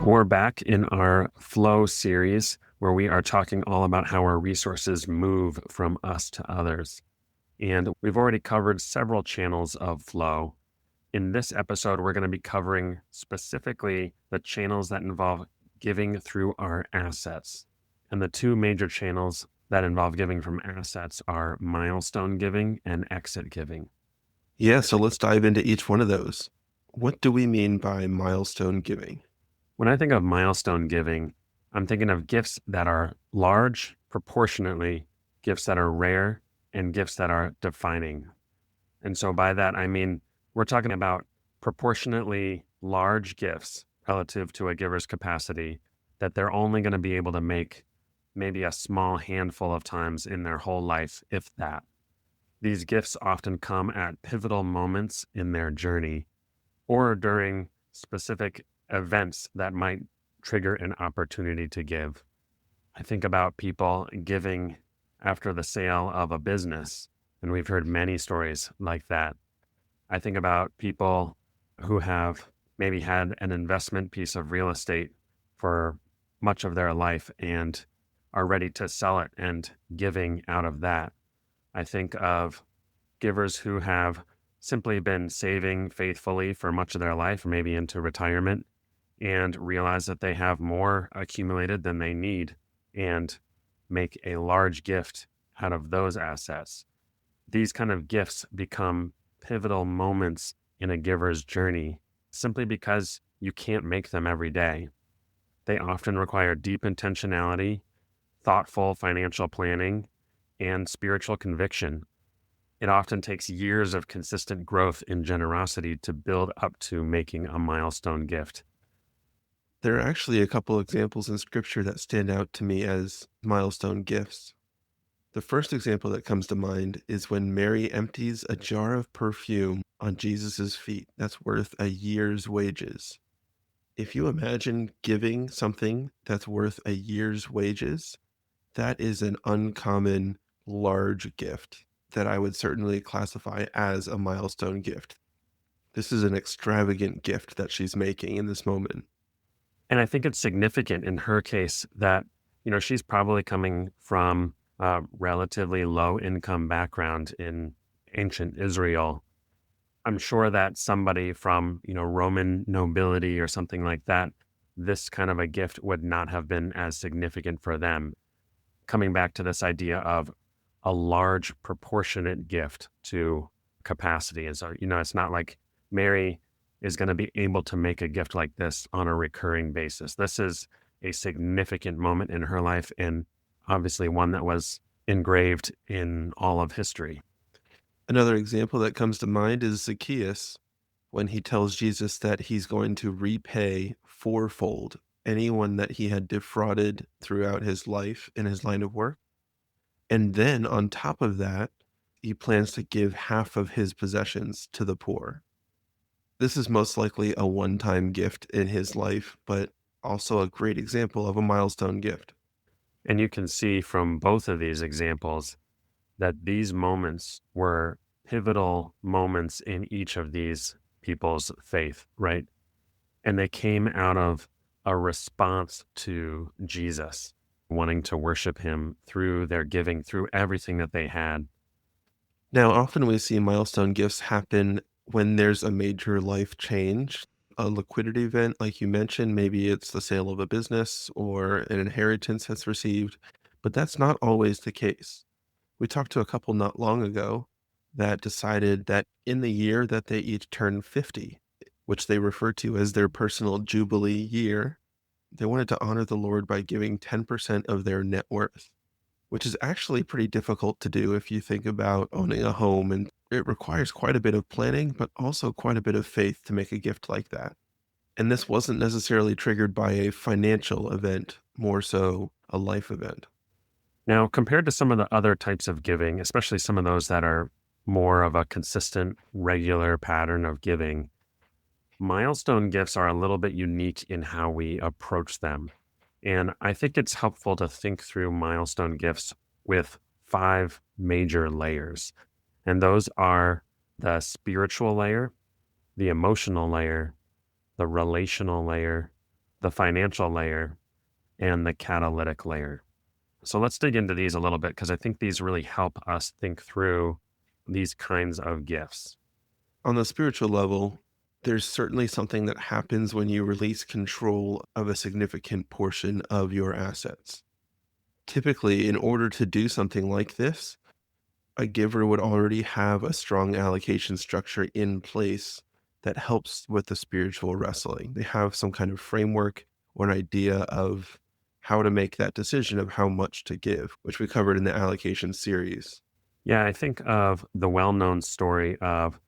We're back in our flow series where we are talking all about how our resources move from us to others. And we've already covered several channels of flow. In this episode, we're going to be covering specifically the channels that involve giving through our assets. And the two major channels that involve giving from assets are milestone giving and exit giving. Yeah, so let's dive into each one of those. What do we mean by milestone giving? When I think of milestone giving, I'm thinking of gifts that are large proportionately, gifts that are rare, and gifts that are defining. And so by that, I mean, we're talking about proportionately large gifts relative to a giver's capacity that they're only going to be able to make maybe a small handful of times in their whole life, if that. These gifts often come at pivotal moments in their journey or during specific events that might trigger an opportunity to give. I think about people giving after the sale of a business, and we've heard many stories like that. I think about people who have maybe had an investment piece of real estate for much of their life and are ready to sell it and giving out of that. I think of givers who have simply been saving faithfully for much of their life, maybe into retirement, and realize that they have more accumulated than they need and make a large gift out of those assets. These kind of gifts become pivotal moments in a giver's journey simply because you can't make them every day. They often require deep intentionality, thoughtful financial planning, and spiritual conviction. It often takes years of consistent growth in generosity to build up to making a milestone gift. There are actually a couple examples in scripture that stand out to me as milestone gifts. The first example that comes to mind is when Mary empties a jar of perfume on Jesus' feet that's worth a year's wages. If you imagine giving something that's worth a year's wages, that is an uncommon large gift that I would certainly classify as a milestone gift. This is an extravagant gift that she's making in this moment. And I think it's significant in her case that, she's probably coming from a relatively low income background in ancient Israel. I'm sure that somebody from, Roman nobility or something like that, this kind of a gift would not have been as significant for them. Coming back to this idea of a large proportionate gift to capacity. And so, it's not like Mary is going to be able to make a gift like this on a recurring basis. This is a significant moment in her life and obviously one that was engraved in all of history. Another example that comes to mind is Zacchaeus when he tells Jesus that he's going to repay fourfold anyone that he had defrauded throughout his life in his line of work. And then on top of that, he plans to give half of his possessions to the poor. This is most likely a one-time gift in his life, but also a great example of a milestone gift. And you can see from both of these examples that these moments were pivotal moments in each of these people's faith, right? And they came out of a response to Jesus, wanting to worship him through their giving, through everything that they had. Now, often we see milestone gifts happen when there's a major life change, a liquidity event, like you mentioned. Maybe it's the sale of a business or an inheritance that's received, but that's not always the case. We talked to a couple not long ago that decided that in the year that they each turned 50, which they refer to as their personal Jubilee year, they wanted to honor the Lord by giving 10% of their net worth, which is actually pretty difficult to do if you think about owning a home. And it requires quite a bit of planning, but also quite a bit of faith to make a gift like that. And this wasn't necessarily triggered by a financial event, more so a life event. Now, compared to some of the other types of giving, especially some of those that are more of a consistent, regular pattern of giving, milestone gifts are a little bit unique in how we approach them. And I think it's helpful to think through milestone gifts with 5 major layers. And those are the spiritual layer, the emotional layer, the relational layer, the financial layer, and the catalytic layer. So let's dig into these a little bit because I think these really help us think through these kinds of gifts. On the spiritual level, there's certainly something that happens when you release control of a significant portion of your assets. Typically, in order to do something like this, a giver would already have a strong allocation structure in place that helps with the spiritual wrestling. They have some kind of framework or an idea of how to make that decision of how much to give, which we covered in the allocation series. Yeah, I think of the well known story of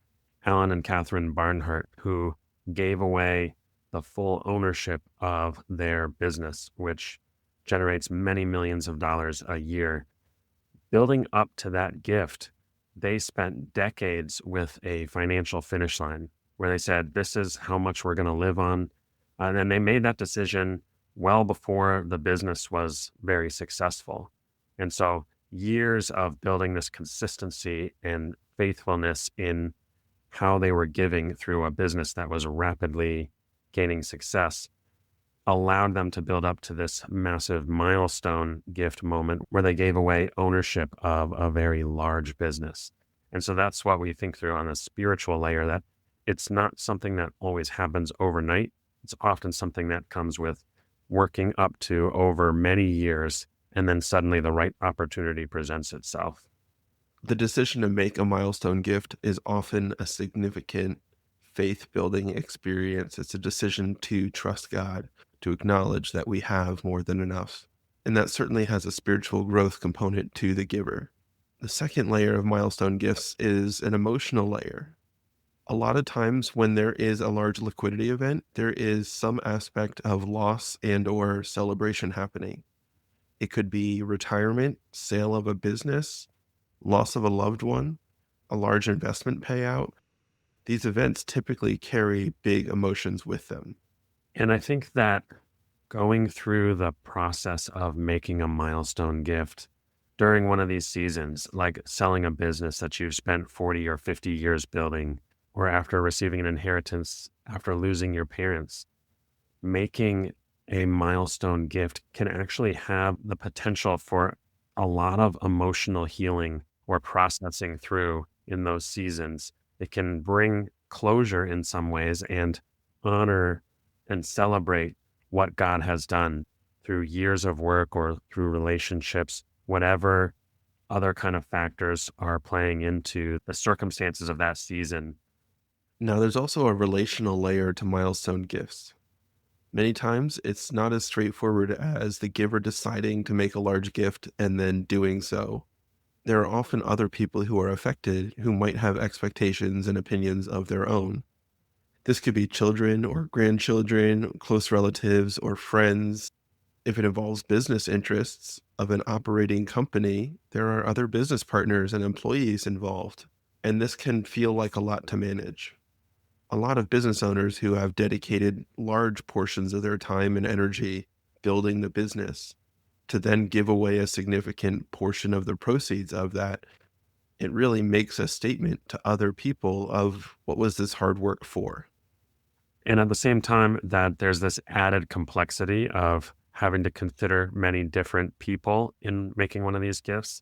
Alan and Catherine Barnhart, who gave away the full ownership of their business, which generates many millions of dollars a year. Building up to that gift, they spent decades with a financial finish line where they said, this is how much we're going to live on. And then they made that decision well before the business was very successful. And so, years of building this consistency and faithfulness in how they were giving through a business that was rapidly gaining success allowed them to build up to this massive milestone gift moment where they gave away ownership of a very large business. And so that's what we think through on a spiritual layer, that it's not something that always happens overnight. It's often something that comes with working up to over many years, and then suddenly the right opportunity presents itself. The decision to make a milestone gift is often a significant faith building experience. It's a decision to trust God, to acknowledge that we have more than enough. And that certainly has a spiritual growth component to the giver. The second layer of milestone gifts is an emotional layer. A lot of times when there is a large liquidity event, there is some aspect of loss and or celebration happening. It could be retirement, sale of a business, loss of a loved one, a large investment payout. These events typically carry big emotions with them. And I think that going through the process of making a milestone gift during one of these seasons, like selling a business that you've spent 40 or 50 years building, or after receiving an inheritance after losing your parents, making a milestone gift can actually have the potential for a lot of emotional healing or processing through in those seasons. It can bring closure in some ways and honor and celebrate what God has done through years of work or through relationships, whatever other kind of factors are playing into the circumstances of that season. Now, there's also a relational layer to milestone gifts. Many times, it's not as straightforward as the giver deciding to make a large gift and then doing so. There are often other people who are affected who might have expectations and opinions of their own. This could be children or grandchildren, close relatives, or friends. If it involves business interests of an operating company, there are other business partners and employees involved, and this can feel like a lot to manage. A lot of business owners who have dedicated large portions of their time and energy building the business to then give away a significant portion of the proceeds of that, it really makes a statement to other people of what was this hard work for. And at the same time, that there's this added complexity of having to consider many different people in making one of these gifts.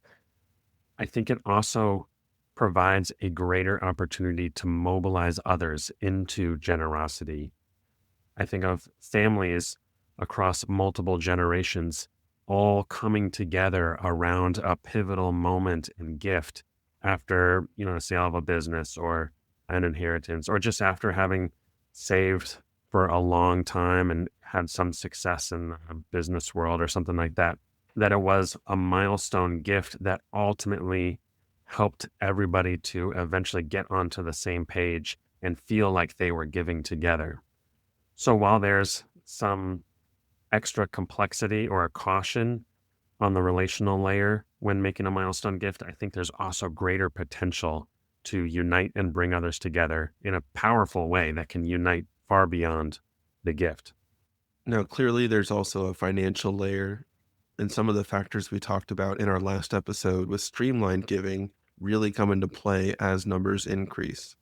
I think it also provides a greater opportunity to mobilize others into generosity. I think of families across multiple generations all coming together around a pivotal moment and gift after, a sale of a business or an inheritance, or just after having saved for a long time and had some success in the business world or something like that, that it was a milestone gift that ultimately helped everybody to eventually get onto the same page and feel like they were giving together. So while there's some extra complexity or a caution on the relational layer when making a milestone gift, I think there's also greater potential to unite and bring others together in a powerful way that can unite far beyond the gift. Now, clearly, there's also a financial layer, and some of the factors we talked about in our last episode with streamlined giving really come into play as numbers increase.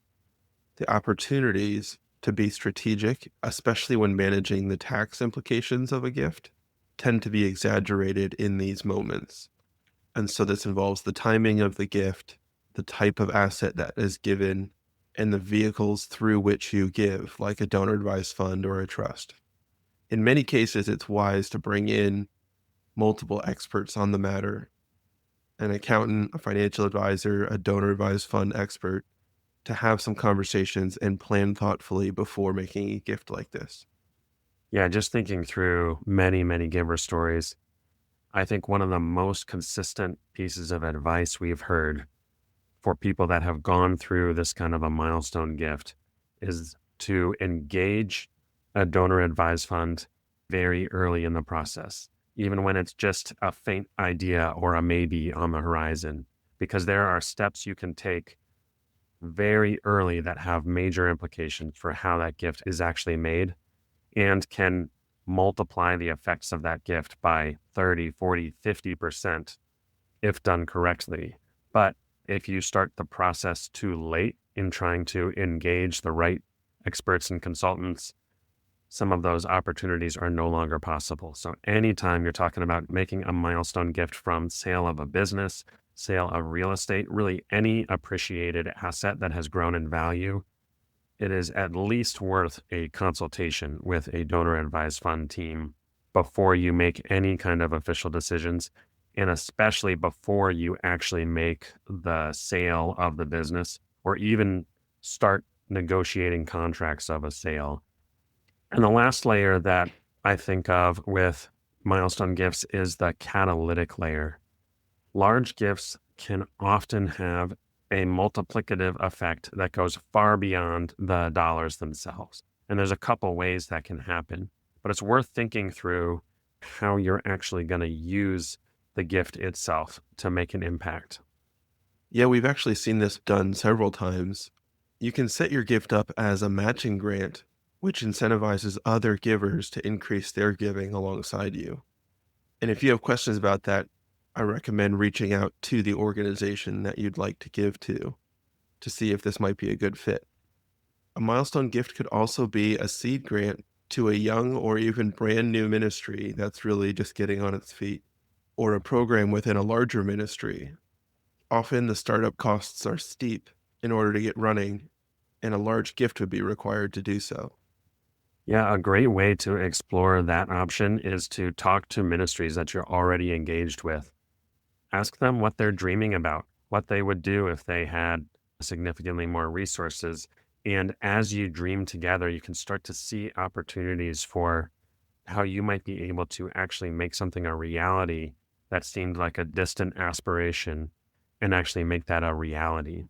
The opportunities to be strategic, especially when managing the tax implications of a gift, tend to be exaggerated in these moments. And so this involves the timing of the gift, the type of asset that is given, and the vehicles through which you give, like a donor advised fund or a trust. In many cases, it's wise to bring in multiple experts on the matter, an accountant, a financial advisor, a donor advised fund expert, to have some conversations and plan thoughtfully before making a gift like this. Yeah, just thinking through many, many giver stories, I think one of the most consistent pieces of advice we've heard for people that have gone through this kind of a milestone gift is to engage a donor advised fund very early in the process, even when it's just a faint idea or a maybe on the horizon, because there are steps you can take very early that have major implications for how that gift is actually made and can multiply the effects of that gift by 30, 40, 50% if done correctly. But if you start the process too late in trying to engage the right experts and consultants, some of those opportunities are no longer possible. So anytime you're talking about making a milestone gift from sale of a business, sale of real estate, really any appreciated asset that has grown in value, it is at least worth a consultation with a donor advised fund team before you make any kind of official decisions, and especially before you actually make the sale of the business or even start negotiating contracts of a sale. And the last layer that I think of with milestone gifts is the catalytic layer. Large gifts can often have a multiplicative effect that goes far beyond the dollars themselves. And there's a couple ways that can happen, but it's worth thinking through how you're actually going to use the gift itself to make an impact. Yeah, we've actually seen this done several times. You can set your gift up as a matching grant, which incentivizes other givers to increase their giving alongside you. And if you have questions about that, I recommend reaching out to the organization that you'd like to give to see if this might be a good fit. A milestone gift could also be a seed grant to a young or even brand new ministry that's really just getting on its feet, or a program within a larger ministry. Often the startup costs are steep in order to get running, and a large gift would be required to do so. Yeah, a great way to explore that option is to talk to ministries that you're already engaged with. Ask them what they're dreaming about, what they would do if they had significantly more resources. And as you dream together, you can start to see opportunities for how you might be able to actually make something a reality that seemed like a distant aspiration and actually make that a reality.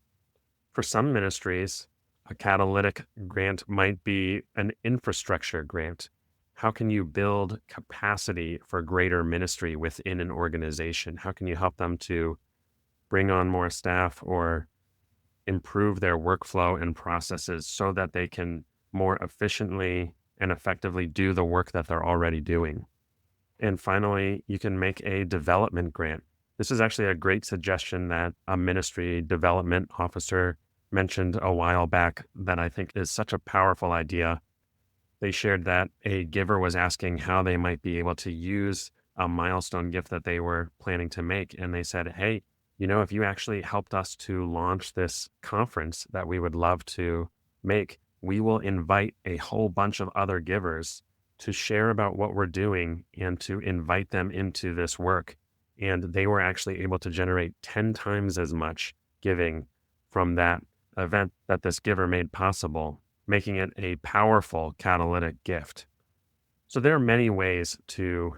For some ministries, a catalytic grant might be an infrastructure grant. How can you build capacity for greater ministry within an organization? How can you help them to bring on more staff or improve their workflow and processes so that they can more efficiently and effectively do the work that they're already doing? And finally, you can make a development grant. This is actually a great suggestion that a ministry development officer mentioned a while back that I think is such a powerful idea. They shared that a giver was asking how they might be able to use a milestone gift that they were planning to make. And they said, hey, if you actually helped us to launch this conference that we would love to make, we will invite a whole bunch of other givers to share about what we're doing and to invite them into this work. And they were actually able to generate 10 times as much giving from that event that this giver made possible, making it a powerful catalytic gift. So there are many ways to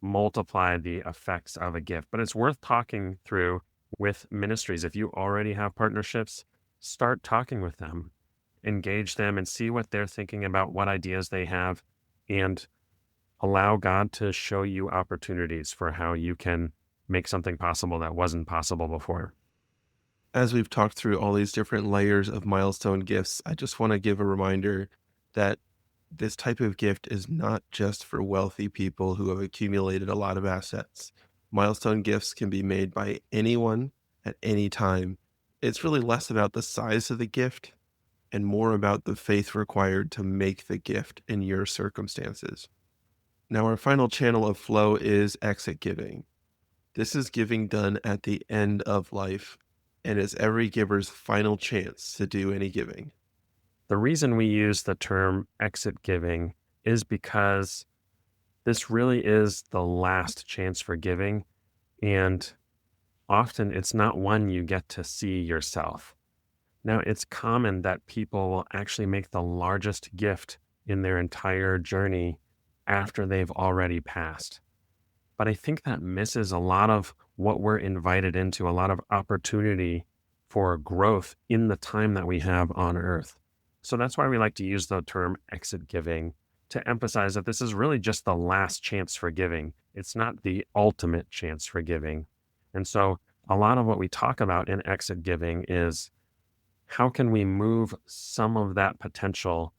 multiply the effects of a gift, but it's worth talking through with ministries. If you already have partnerships, start talking with them, engage them, and see what they're thinking about, what ideas they have, and allow God to show you opportunities for how you can make something possible that wasn't possible before. As we've talked through all these different layers of milestone gifts, I just want to give a reminder that this type of gift is not just for wealthy people who have accumulated a lot of assets. Milestone gifts can be made by anyone at any time. It's really less about the size of the gift and more about the faith required to make the gift in your circumstances. Now, our final channel of flow is exit giving. This is giving done at the end of life and is every giver's final chance to do any giving. The reason we use the term exit giving is because this really is the last chance for giving. And often it's not one you get to see yourself. Now, it's common that people will actually make the largest gift in their entire journey after they've already passed. But I think that misses a lot of what we're invited into, a lot of opportunity for growth in the time that we have on earth. So that's why we like to use the term exit giving to emphasize that this is really just the last chance for giving. It's not the ultimate chance for giving. And so a lot of what we talk about in exit giving is how can we move some of that potential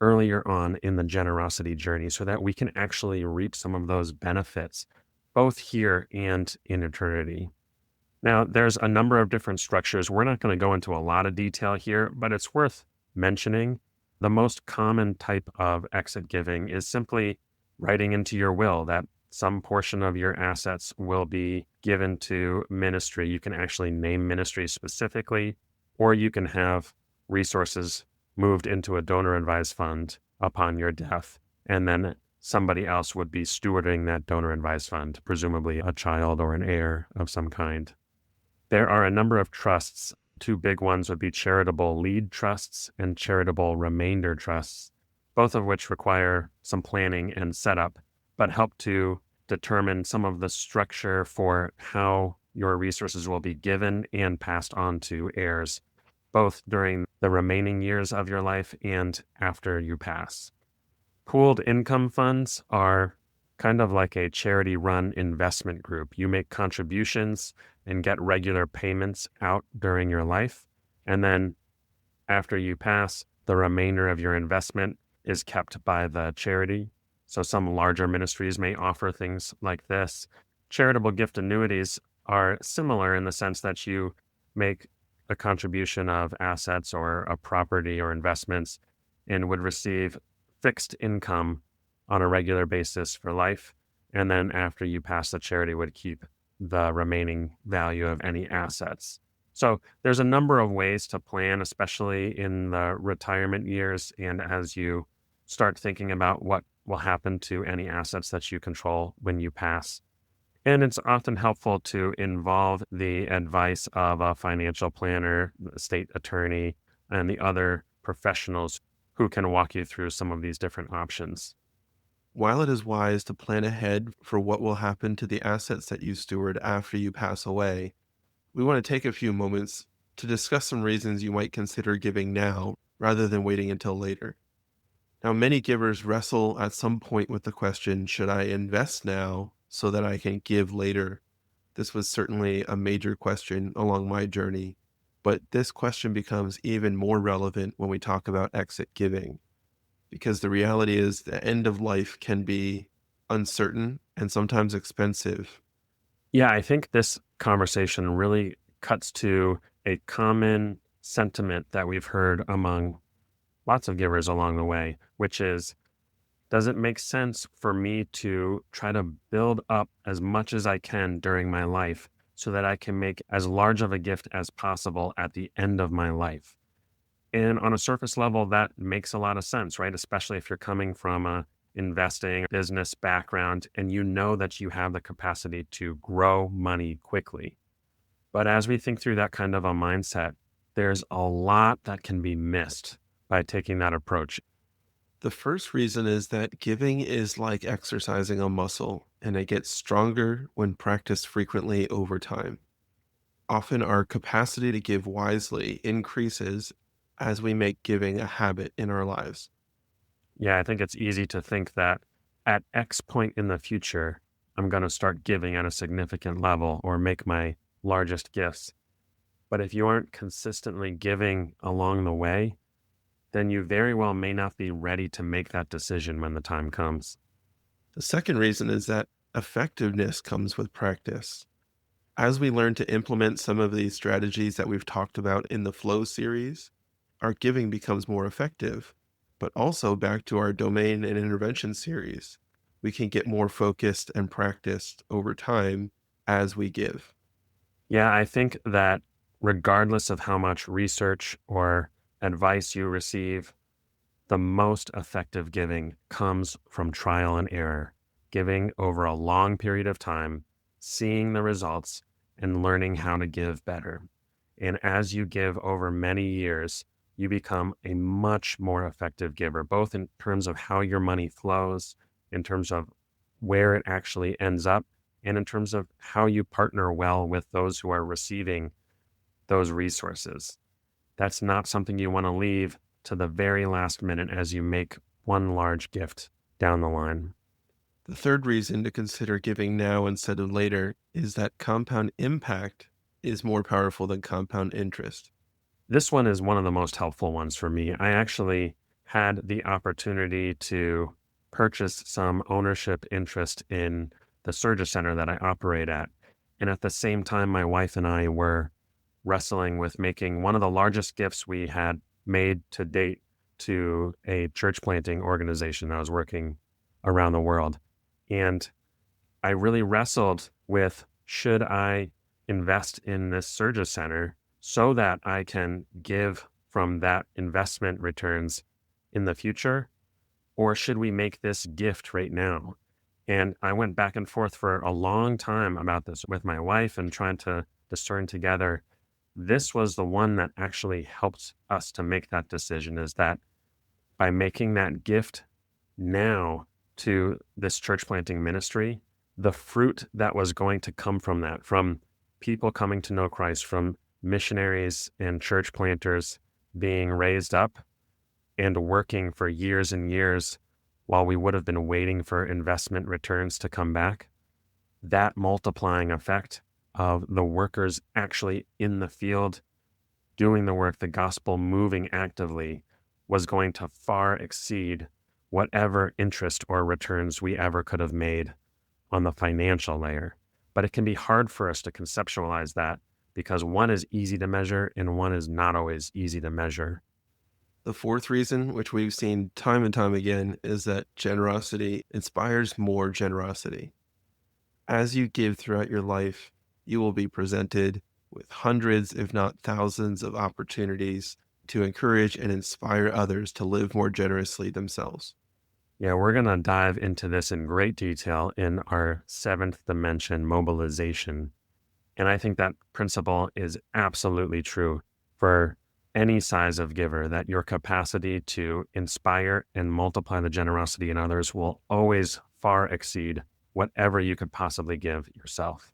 earlier on in the generosity journey so that we can actually reap some of those benefits both here and in eternity. Now, there's a number of different structures. We're not going to go into a lot of detail here, but it's worth mentioning. The most common type of exit giving is simply writing into your will that some portion of your assets will be given to ministry. You can actually name ministry specifically, or you can have resources moved into a donor advised fund upon your death. And then somebody else would be stewarding that donor advised fund, presumably a child or an heir of some kind. There are a number of trusts. Two big ones would be charitable lead trusts and charitable remainder trusts, both of which require some planning and setup, but help to determine some of the structure for how your resources will be given and passed on to heirs, both during the remaining years of your life and after you pass. Pooled income funds are kind of like a charity run investment group. You make contributions and get regular payments out during your life. And then after you pass, the remainder of your investment is kept by the charity. So some larger ministries may offer things like this. Charitable gift annuities are similar in the sense that you make a contribution of assets or a property or investments and would receive fixed income on a regular basis for life. And then after you pass, the charity would keep the remaining value of any assets. So there's a number of ways to plan, especially in the retirement years and as you start thinking about what will happen to any assets that you control when you pass. And it's often helpful to involve the advice of a financial planner, the state attorney, and the other professionals who can walk you through some of these different options. While it is wise to plan ahead for what will happen to the assets that you steward after you pass away, we want to take a few moments to discuss some reasons you might consider giving now rather than waiting until later. Now, many givers wrestle at some point with the question, should I invest now so that I can give later? This was certainly a major question along my journey, but this question becomes even more relevant when we talk about exit giving, because the reality is the end of life can be uncertain and sometimes expensive. Yeah, I think this conversation really cuts to a common sentiment that we've heard among lots of givers along the way, which is, does it make sense for me to try to build up as much as I can during my life so that I can make as large of a gift as possible at the end of my life? And on a surface level, that makes a lot of sense, right? Especially if you're coming from a investing business background and you know that you have the capacity to grow money quickly. But as we think through that kind of a mindset, there's a lot that can be missed by taking that approach. The first reason is that giving is like exercising a muscle, and it gets stronger when practiced frequently over time. Often, our capacity to give wisely increases as we make giving a habit in our lives. Yeah, I think it's easy to think that at X point in the future, I'm going to start giving at a significant level or make my largest gifts. But if you aren't consistently giving along the way, then you very well may not be ready to make that decision when the time comes. The second reason is that effectiveness comes with practice. As we learn to implement some of these strategies that we've talked about in the Flow series, our giving becomes more effective. But also back to our domain and intervention series, we can get more focused and practiced over time as we give. Yeah, I think that regardless of how much research or advice you receive, the most effective giving comes from trial and error, giving over a long period of time, seeing the results, and learning how to give better. And as you give over many years, you become a much more effective giver, both in terms of how your money flows, in terms of where it actually ends up, and in terms of how you partner well with those who are receiving those resources. That's not something you want to leave to the very last minute as you make one large gift down the line. The third reason to consider giving now instead of later is that compound impact is more powerful than compound interest. This one is one of the most helpful ones for me. I actually had the opportunity to purchase some ownership interest in the Surgery Center that I operate at. And at the same time, my wife and I were wrestling with making one of the largest gifts we had made to date to a church planting organization that was working around the world. And I really wrestled with, should I invest in this Surgery Center so that I can give from that investment returns in the future? Or should we make this gift right now? And I went back and forth for a long time about this with my wife and trying to discern together. This was the one that actually helped us to make that decision, is that by making that gift now to this church planting ministry, the fruit that was going to come from that, from people coming to know Christ, from missionaries and church planters being raised up and working for years and years while we would have been waiting for investment returns to come back, that multiplying effect of the workers actually in the field doing the work, the gospel moving actively, was going to far exceed whatever interest or returns we ever could have made on the financial layer. But it can be hard for us to conceptualize that because one is easy to measure and one is not always easy to measure. The fourth reason, which we've seen time and time again, is that generosity inspires more generosity. As you give throughout your life, you will be presented with hundreds, if not thousands, of opportunities to encourage and inspire others to live more generously themselves. Yeah, we're going to dive into this in great detail in our seventh dimension mobilization. And I think that principle is absolutely true for any size of giver, that your capacity to inspire and multiply the generosity in others will always far exceed whatever you could possibly give yourself.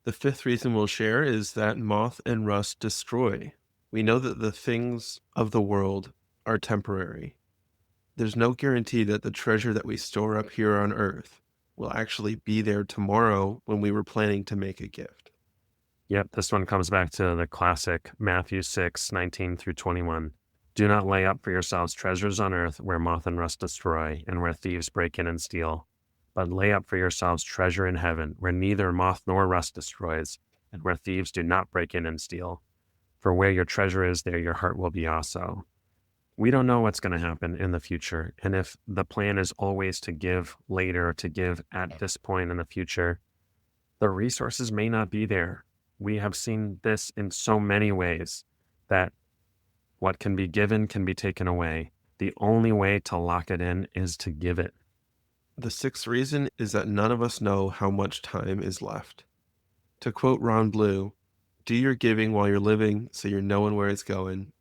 The fifth reason we'll share is that moth and rust destroy. We know that the things of the world are temporary. There's no guarantee that the treasure that we store up here on earth will actually be there tomorrow when we were planning to make a gift. Yep, this one comes back to the classic Matthew 6:19 through 21. Do not lay up for yourselves treasures on earth where moth and rust destroy and where thieves break in and steal, but lay up for yourselves treasure in heaven where neither moth nor rust destroys and where thieves do not break in and steal. For where your treasure is, there your heart will be also. We don't know what's going to happen in the future. And if the plan is always to give later, to give at this point in the future, the resources may not be there. We have seen this in so many ways that what can be given can be taken away. The only way to lock it in is to give it. The sixth reason is that none of us know how much time is left. To quote Ron Blue, do your giving while you're living so you're knowing where it's going.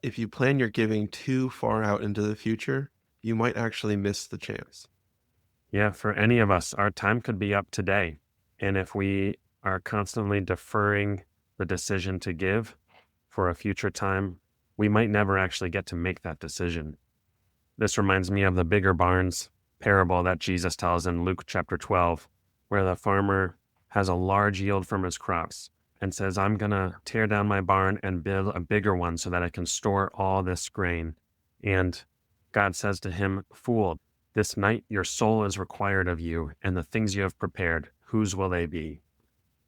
If you plan your giving too far out into the future, you might actually miss the chance. Yeah, for any of us, our time could be up today. And if we are constantly deferring the decision to give for a future time, we might never actually get to make that decision. This reminds me of the bigger barns parable that Jesus tells in Luke chapter 12, where the farmer has a large yield from his crops and says, I'm going to tear down my barn and build a bigger one so that I can store all this grain. And God says to him, Fool, this night your soul is required of you, and the things you have prepared, whose will they be?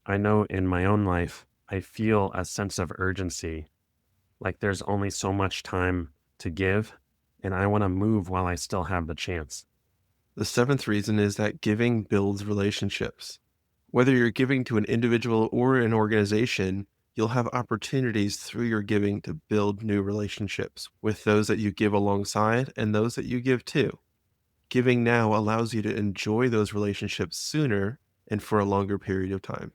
I know in my own life, I feel a sense of urgency Like there's only so much time to give, and I want to move while I still have the chance. The seventh reason is that giving builds relationships. Whether you're giving to an individual or an organization, you'll have opportunities through your giving to build new relationships with those that you give alongside and those that you give to. Giving now allows you to enjoy those relationships sooner and for a longer period of time.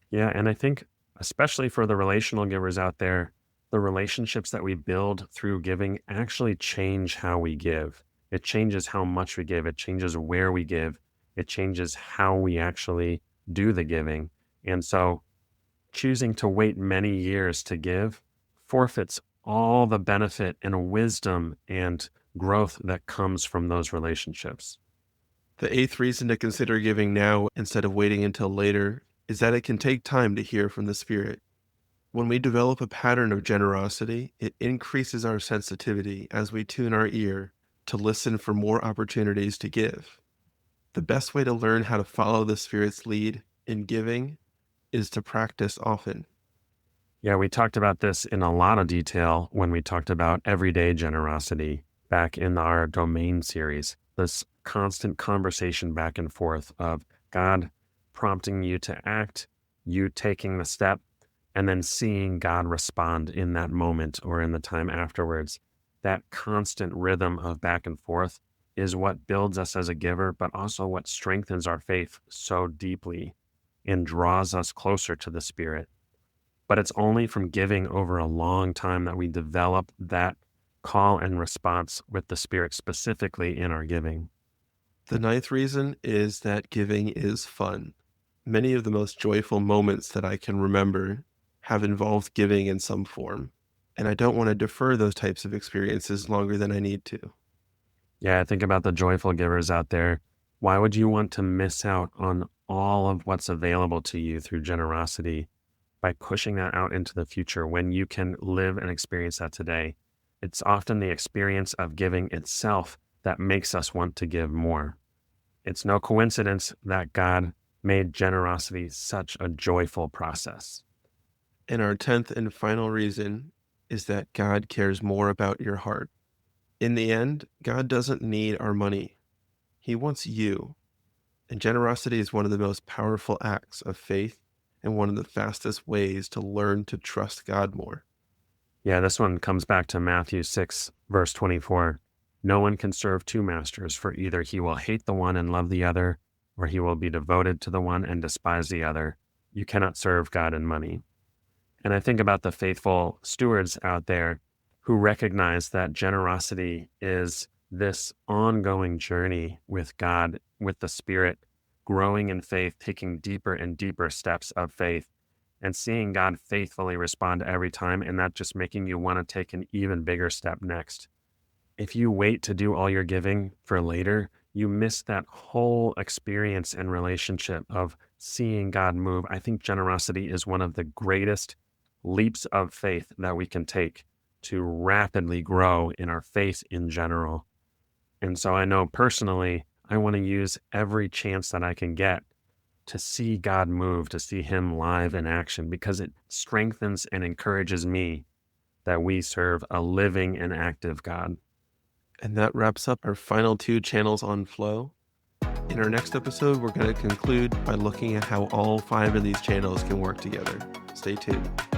Yeah, and I think especially for the relational givers out there, the relationships that we build through giving actually change how we give. It changes how much we give, it changes where we give, it changes how we actually do the giving. And so choosing to wait many years to give forfeits all the benefit and wisdom and growth that comes from those relationships. The eighth reason to consider giving now instead of waiting until later is that it can take time to hear from the Spirit. When we develop a pattern of generosity, it increases our sensitivity as we tune our ear to listen for more opportunities to give. The best way to learn how to follow the Spirit's lead in giving is to practice often. Yeah, we talked about this in a lot of detail when we talked about everyday generosity back in our domain series. This constant conversation back and forth of God prompting you to act, you taking the step, and then seeing God respond in that moment or in the time afterwards. That constant rhythm of back and forth is what builds us as a giver, but also what strengthens our faith so deeply and draws us closer to the Spirit. But it's only from giving over a long time that we develop that call and response with the Spirit, specifically in our giving. The ninth reason is that giving is fun. Many of the most joyful moments that I can remember have involved giving in some form, and I don't want to defer those types of experiences longer than I need to. Yeah, I think about the joyful givers out there. Why would you want to miss out on all of what's available to you through generosity by pushing that out into the future when you can live and experience that today? It's often the experience of giving itself that makes us want to give more. It's no coincidence that God made generosity such a joyful process. And our 10th and final reason is that God cares more about your heart. In the end, God doesn't need our money, He wants you. And generosity is one of the most powerful acts of faith and one of the fastest ways to learn to trust God more. Yeah, this one comes back to Matthew 6, verse 24. No one can serve two masters, for either he will hate the one and love the other, or he will be devoted to the one and despise the other. You cannot serve God and money. And I think about the faithful stewards out there who recognize that generosity is this ongoing journey with God, with the Spirit, growing in faith, taking deeper and deeper steps of faith, and seeing God faithfully respond every time, and that just making you want to take an even bigger step next. If you wait to do all your giving for later, you miss that whole experience and relationship of seeing God move. I think generosity is one of the greatest leaps of faith that we can take to rapidly grow in our faith in general. And so I know personally, I want to use every chance that I can get to see God move, to see Him live in action, because it strengthens and encourages me that we serve a living and active God. And that wraps up our final two channels on flow. In our next episode, we're going to conclude by looking at how all five of these channels can work together. Stay tuned.